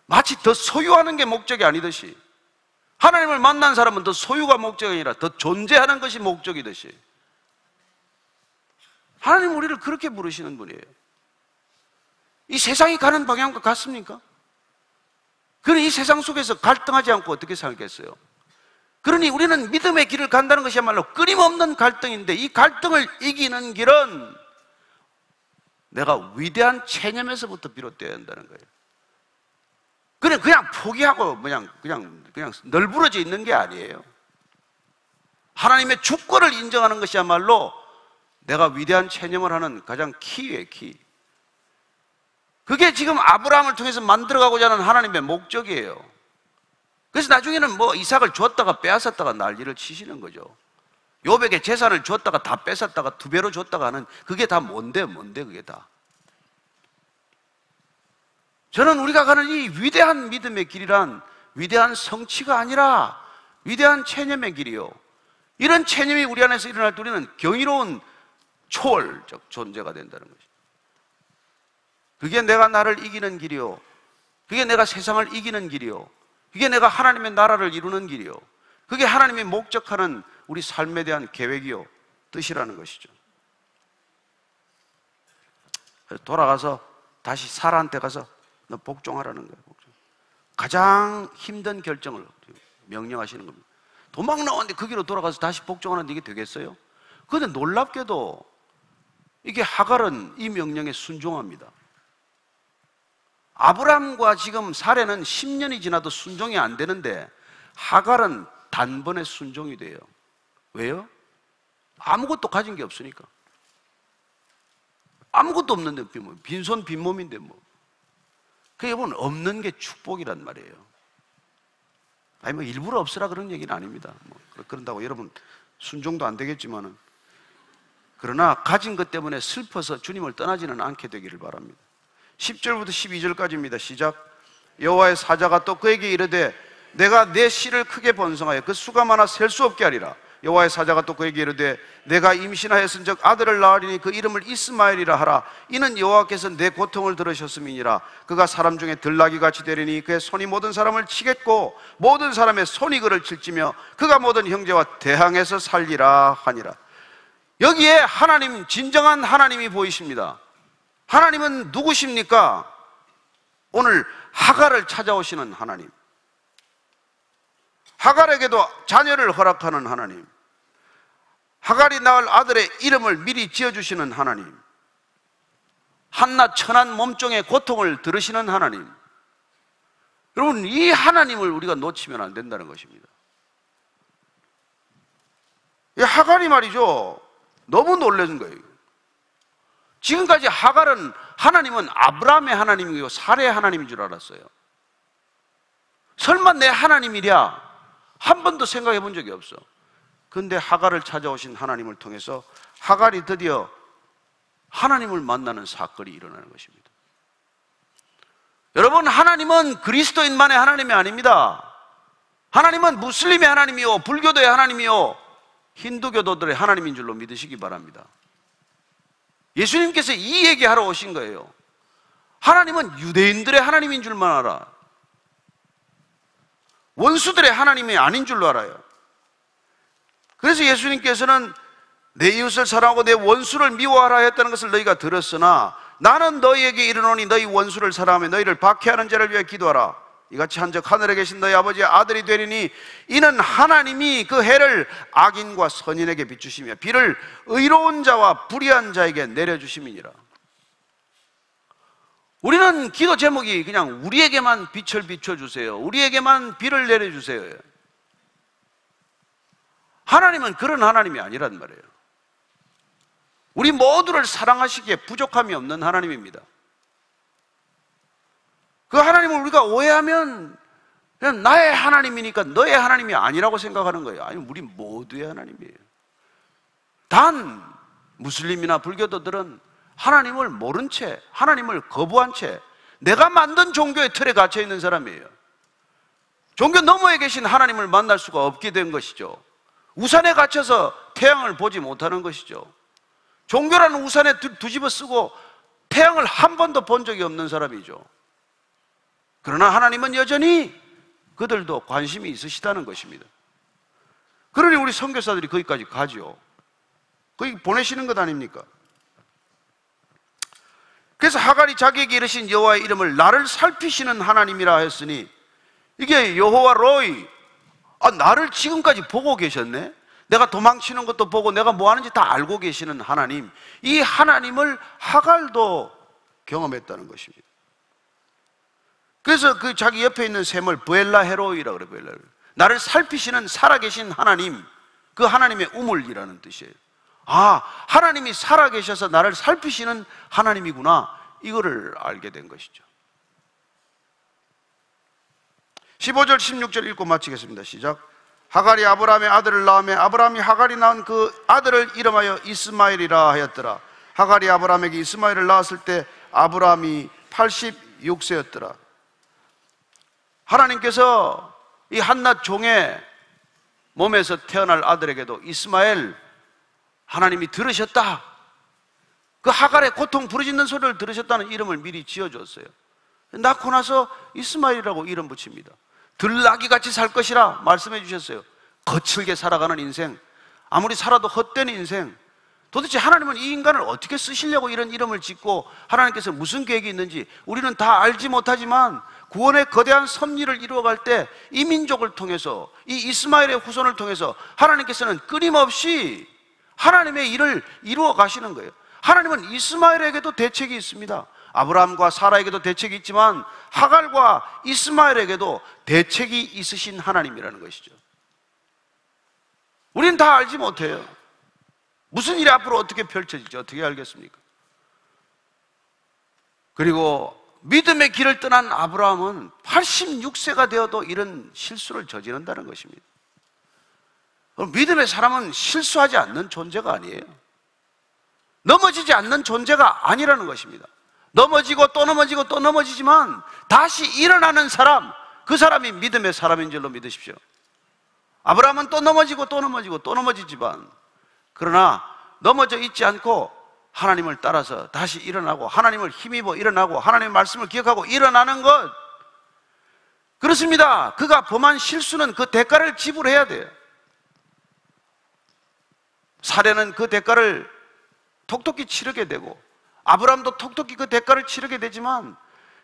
마치 더 소유하는 게 목적이 아니듯이, 하나님을 만난 사람은 더 소유가 목적이 아니라 더 존재하는 것이 목적이듯이, 하나님은 우리를 그렇게 부르시는 분이에요. 이 세상이 가는 방향과 같습니까? 그러니 이 세상 속에서 갈등하지 않고 어떻게 살겠어요? 그러니 우리는 믿음의 길을 간다는 것이야말로 끊임없는 갈등인데, 이 갈등을 이기는 길은 내가 위대한 체념에서부터 비롯되어야 한다는 거예요. 그냥 포기하고 그냥 널브러져 있는 게 아니에요. 하나님의 주권을 인정하는 것이야말로 내가 위대한 체념을 하는 가장 키예요, 키. 그게 지금 아브라함을 통해서 만들어가고자 하는 하나님의 목적이에요. 그래서 나중에는 이삭을 줬다가 빼앗았다가 난리를 치시는 거죠. 요백의 재산을 줬다가 다 뺏었다가 두 배로 줬다가 하는, 그게 다 뭔데 그게 다. 저는 우리가 가는 이 위대한 믿음의 길이란 위대한 성취가 아니라 위대한 체념의 길이요, 이런 체념이 우리 안에서 일어날 때 우리는 경이로운 초월적 존재가 된다는 것이죠. 그게 내가 나를 이기는 길이요, 그게 내가 세상을 이기는 길이요, 그게 내가 하나님의 나라를 이루는 길이요, 그게 하나님이 목적하는 우리 삶에 대한 계획이요, 뜻이라는 것이죠. 돌아가서 다시 사라한테 가서 너 복종하라는 거예요. 복종. 가장 힘든 결정을 명령하시는 겁니다. 도망 나왔는데 그 길로 돌아가서 다시 복종하는데 이게 되겠어요? 그런데 놀랍게도 이게 하갈은 이 명령에 순종합니다. 아브람과 지금 사례는 10년이 지나도 순종이 안 되는데 하갈은 단번에 순종이 돼요. 왜요? 아무것도 가진 게 없으니까. 아무것도 없는데 빈손 빈몸인데 그 여러분, 없는 게 축복이란 말이에요. 아니 일부러 없으라 그런 얘기는 아닙니다. 그런다고 여러분 순종도 안 되겠지만은, 그러나 가진 것 때문에 슬퍼서 주님을 떠나지는 않게 되기를 바랍니다. 10절부터 12절까지입니다. 시작. 여호와의 사자가 또 그에게 이르되 내가 내 씨를 크게 번성하여 그 수가 많아 셀 수 없게 하리라. 여호와의 사자가 또 그에게 이르되 내가 임신하였은즉 아들을 낳으리니 그 이름을 이스마엘이라 하라. 이는 여호와께서 내 고통을 들으셨음이니라. 그가 사람 중에 들나귀같이 되리니 그의 손이 모든 사람을 치겠고 모든 사람의 손이 그를 칠지며 그가 모든 형제와 대항해서 살리라 하니라. 여기에 하나님, 진정한 하나님이 보이십니다. 하나님은 누구십니까? 오늘 하갈을 찾아오시는 하나님, 하갈에게도 자녀를 허락하는 하나님, 하갈이 낳을 아들의 이름을 미리 지어주시는 하나님, 한낱 천한 몸종의 고통을 들으시는 하나님. 여러분, 이 하나님을 우리가 놓치면 안 된다는 것입니다. 이 하갈이 말이죠, 너무 놀라는 거예요. 지금까지 하갈은 하나님은 아브라함의 하나님이고 사레의 하나님인 줄 알았어요. 설마 내 하나님이랴 한 번도 생각해 본 적이 없어. 그런데 하갈을 찾아오신 하나님을 통해서 하갈이 드디어 하나님을 만나는 사건이 일어나는 것입니다. 여러분, 하나님은 그리스도인만의 하나님이 아닙니다. 하나님은 무슬림의 하나님이요, 불교도의 하나님이요, 힌두교도들의 하나님인 줄로 믿으시기 바랍니다. 예수님께서 이 얘기하러 오신 거예요. 하나님은 유대인들의 하나님인 줄만 알아. 원수들의 하나님이 아닌 줄로 알아요. 그래서 예수님께서는 내 이웃을 사랑하고 내 원수를 미워하라 했다는 것을 너희가 들었으나 나는 너희에게 이르노니 너희 원수를 사랑하며 너희를 박해하는 자를 위해 기도하라. 이같이 한즉 하늘에 계신 너희 아버지의 아들이 되리니 이는 하나님이 그 해를 악인과 선인에게 비추시며 비를 의로운 자와 불의한 자에게 내려주심이니라. 우리는 기도 제목이 그냥 우리에게만 빛을 비춰주세요, 우리에게만 비를 내려주세요. 하나님은 그런 하나님이 아니란 말이에요. 우리 모두를 사랑하시기에 부족함이 없는 하나님입니다. 그 하나님을 우리가 오해하면 그냥 나의 하나님이니까 너의 하나님이 아니라고 생각하는 거예요. 아니, 우리 모두의 하나님이에요. 단 무슬림이나 불교도들은 하나님을 모른 채, 하나님을 거부한 채 내가 만든 종교의 틀에 갇혀 있는 사람이에요. 종교 너머에 계신 하나님을 만날 수가 없게 된 것이죠. 우산에 갇혀서 태양을 보지 못하는 것이죠. 종교라는 우산에 뒤집어 쓰고 태양을 한 번도 본 적이 없는 사람이죠. 그러나 하나님은 여전히 그들도 관심이 있으시다는 것입니다. 그러니 우리 선교사들이 거기까지 가죠. 거기 보내시는 것 아닙니까? 그래서 하갈이 자기에게 이르신 여호와의 이름을 나를 살피시는 하나님이라 했으니, 이게 여호와 로이, 나를 지금까지 보고 계셨네. 내가 도망치는 것도 보고 내가 뭐 하는지 다 알고 계시는 하나님, 이 하나님을 하갈도 경험했다는 것입니다. 그래서 그 자기 옆에 있는 샘을 브엘라 헤로이라고 그래요. 브엘라. 나를 살피시는 살아계신 하나님, 그 하나님의 우물이라는 뜻이에요. 하나님이 살아계셔서 나를 살피시는 하나님이구나, 이거를 알게 된 것이죠. 15절 16절 읽고 마치겠습니다. 시작. 하갈이 아브라함의 아들을 낳으며 아브라함이 하갈이 낳은 그 아들을 이름하여 이스마엘이라 하였더라. 하갈이 아브라함에게 이스마엘을 낳았을 때 아브라함이 86세였더라. 하나님께서 이 한낱 종의 몸에서 태어날 아들에게도 이스마엘, 하나님이 들으셨다, 그 하갈의 고통 부르짖는 소리를 들으셨다는 이름을 미리 지어줬어요. 낳고 나서 이스마엘이라고 이름 붙입니다. 들나귀같이 살 것이라 말씀해 주셨어요. 거칠게 살아가는 인생, 아무리 살아도 헛된 인생, 도대체 하나님은 이 인간을 어떻게 쓰시려고 이런 이름을 짓고 하나님께서 무슨 계획이 있는지 우리는 다 알지 못하지만, 구원의 거대한 섭리를 이루어갈 때 이 민족을 통해서, 이 이스마엘의 후손을 통해서 하나님께서는 끊임없이 하나님의 일을 이루어 가시는 거예요. 하나님은 이스마엘에게도 대책이 있습니다. 아브라함과 사라에게도 대책이 있지만 하갈과 이스마엘에게도 대책이 있으신 하나님이라는 것이죠. 우리는 다 알지 못해요. 무슨 일이 앞으로 어떻게 펼쳐질지 어떻게 알겠습니까? 그리고 믿음의 길을 떠난 아브라함은 86세가 되어도 이런 실수를 저지른다는 것입니다. 믿음의 사람은 실수하지 않는 존재가 아니에요. 넘어지지 않는 존재가 아니라는 것입니다. 넘어지고 또 넘어지고 또 넘어지지만 다시 일어나는 사람, 그 사람이 믿음의 사람인 줄로 믿으십시오. 아브라함은 또 넘어지고 또 넘어지고 또 넘어지지만, 그러나 넘어져 있지 않고 하나님을 따라서 다시 일어나고, 하나님을 힘입어 일어나고, 하나님의 말씀을 기억하고 일어나는 것, 그렇습니다. 그가 범한 실수는 그 대가를 지불해야 돼요. 사례는 그 대가를 톡톡히 치르게 되고, 아브라함도 톡톡히 그 대가를 치르게 되지만,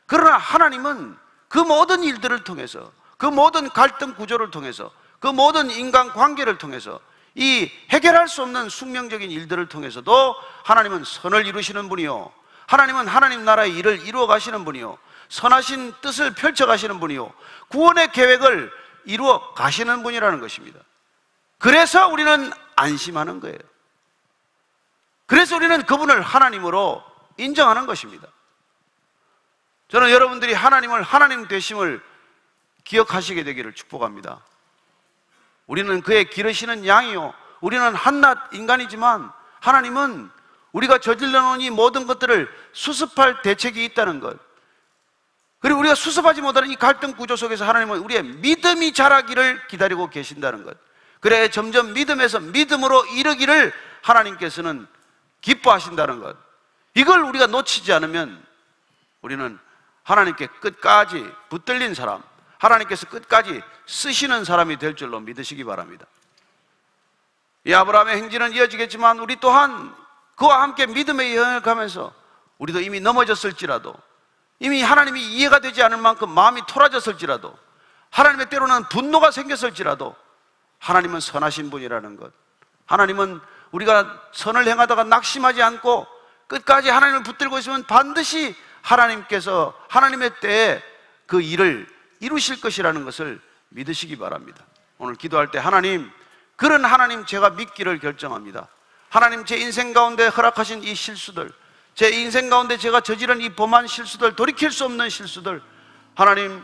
그러나 하나님은 그 모든 일들을 통해서, 그 모든 갈등 구조를 통해서, 그 모든 인간관계를 통해서, 이 해결할 수 없는 숙명적인 일들을 통해서도 하나님은 선을 이루시는 분이요, 하나님은 하나님 나라의 일을 이루어 가시는 분이요, 선하신 뜻을 펼쳐 가시는 분이요, 구원의 계획을 이루어 가시는 분이라는 것입니다. 그래서 우리는 안심하는 거예요. 그래서 우리는 그분을 하나님으로 인정하는 것입니다. 저는 여러분들이 하나님을 하나님 되심을 기억하시게 되기를 축복합니다. 우리는 그의 기르시는 양이요, 우리는 한낱 인간이지만 하나님은 우리가 저질러 놓은 이 모든 것들을 수습할 대책이 있다는 것, 그리고 우리가 수습하지 못하는 이 갈등 구조 속에서 하나님은 우리의 믿음이 자라기를 기다리고 계신다는 것, 그래 점점 믿음에서 믿음으로 이르기를 하나님께서는 기뻐하신다는 것, 이걸 우리가 놓치지 않으면 우리는 하나님께 끝까지 붙들린 사람, 하나님께서 끝까지 쓰시는 사람이 될 줄로 믿으시기 바랍니다. 이 아브라함의 행진은 이어지겠지만 우리 또한 그와 함께 믿음의 여행을 가면서 우리도 이미 넘어졌을지라도, 이미 하나님이 이해가 되지 않을 만큼 마음이 토라졌을지라도, 하나님의 때로는 분노가 생겼을지라도 하나님은 선하신 분이라는 것, 하나님은 우리가 선을 행하다가 낙심하지 않고 끝까지 하나님을 붙들고 있으면 반드시 하나님께서 하나님의 때에 그 일을 이루실 것이라는 것을 믿으시기 바랍니다. 오늘 기도할 때 하나님, 그런 하나님 제가 믿기를 결정합니다. 하나님, 제 인생 가운데 허락하신 이 실수들, 제 인생 가운데 제가 저지른 이 범한 실수들, 돌이킬 수 없는 실수들 하나님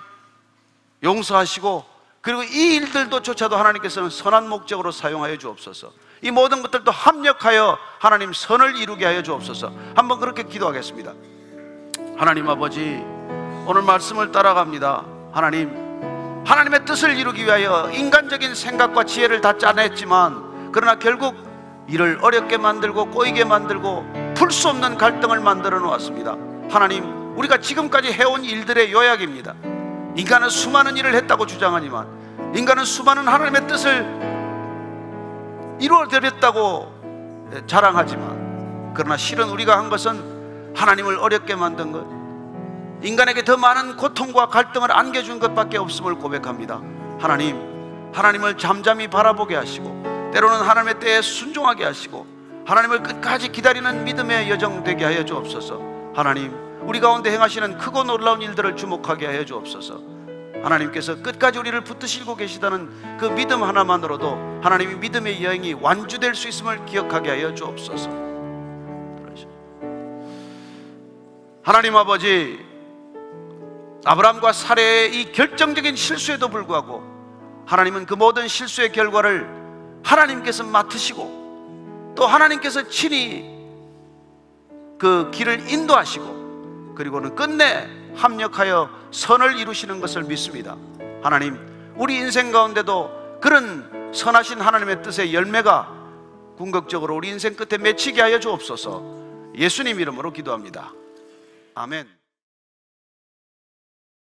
용서하시고 그리고 이 일들도 조차도 하나님께서는 선한 목적으로 사용하여 주옵소서. 이 모든 것들도 합력하여 하나님 선을 이루게 하여 주옵소서. 한번 그렇게 기도하겠습니다. 하나님 아버지, 오늘 말씀을 따라갑니다. 하나님의 뜻을 이루기 위하여 인간적인 생각과 지혜를 다 짜냈지만, 그러나 결국 이를 어렵게 만들고 꼬이게 만들고 풀 수 없는 갈등을 만들어 놓았습니다. 하나님, 우리가 지금까지 해온 일들의 요약입니다. 인간은 수많은 일을 했다고 주장하지만, 인간은 수많은 하나님의 뜻을 이루어드렸다고 자랑하지만, 그러나 실은 우리가 한 것은 하나님을 어렵게 만든 것, 인간에게 더 많은 고통과 갈등을 안겨준 것밖에 없음을 고백합니다. 하나님을 잠잠히 바라보게 하시고, 때로는 하나님의 때에 순종하게 하시고, 하나님을 끝까지 기다리는 믿음의 여정 되게 하여 주옵소서. 하나님, 우리 가운데 행하시는 크고 놀라운 일들을 주목하게 하여 주옵소서. 하나님께서 끝까지 우리를 붙드시고 계시다는 그 믿음 하나만으로도 하나님이 믿음의 여행이 완주될 수 있음을 기억하게 하여 주옵소서. 하나님 아버지, 아브라함과 사레의 이 결정적인 실수에도 불구하고 하나님은 그 모든 실수의 결과를 하나님께서 맡으시고, 또 하나님께서 친히 그 길을 인도하시고, 그리고는 끝내 합력하여 선을 이루시는 것을 믿습니다. 하나님, 우리 인생 가운데도 그런 선하신 하나님의 뜻의 열매가 궁극적으로 우리 인생 끝에 맺히게 하여 주옵소서. 예수님 이름으로 기도합니다. 아멘.